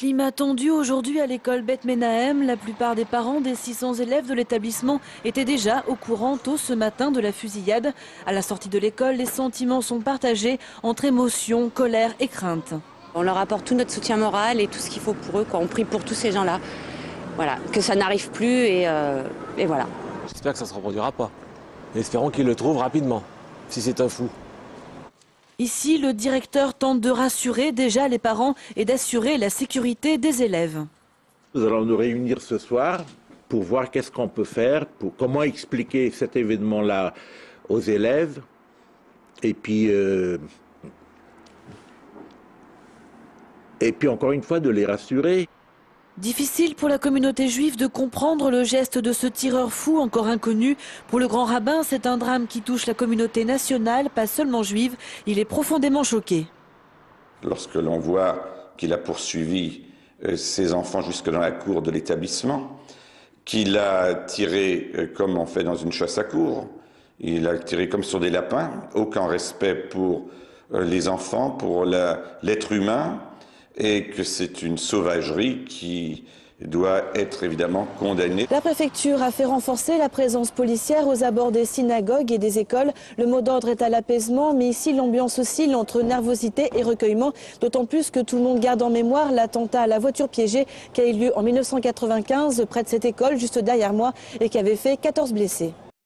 Climat tendu aujourd'hui à l'école Beth Menahem. La plupart des parents des 600 élèves de l'établissement étaient déjà au courant tôt ce matin de la fusillade. À la sortie de l'école, les sentiments sont partagés entre émotion, colère et crainte. On leur apporte tout notre soutien moral et tout ce qu'il faut pour eux, quoi. On prie pour tous ces gens-là. Voilà, que ça n'arrive plus et voilà. J'espère que ça ne se reproduira pas. Et espérons qu'ils le trouvent rapidement, si c'est un fou. Ici, le directeur tente de rassurer déjà les parents et d'assurer la sécurité des élèves. Nous allons nous réunir ce soir pour voir qu'est-ce qu'on peut faire, pour comment expliquer cet événement-là aux élèves. Et puis encore une fois, de les rassurer. Difficile pour la communauté juive de comprendre le geste de ce tireur fou encore inconnu. Pour le grand rabbin, c'est un drame qui touche la communauté nationale, pas seulement juive. Il est profondément choqué. Lorsque l'on voit qu'il a poursuivi ses enfants jusque dans la cour de l'établissement, qu'il a tiré comme on fait dans une chasse à courre, il a tiré comme sur des lapins, aucun respect pour les enfants, pour l'être humain, et que c'est une sauvagerie qui doit être évidemment condamnée. La préfecture a fait renforcer la présence policière aux abords des synagogues et des écoles. Le mot d'ordre est à l'apaisement, mais ici l'ambiance oscille entre nervosité et recueillement, d'autant plus que tout le monde garde en mémoire l'attentat à la voiture piégée qui a eu lieu en 1995 près de cette école, juste derrière moi, et qui avait fait 14 blessés.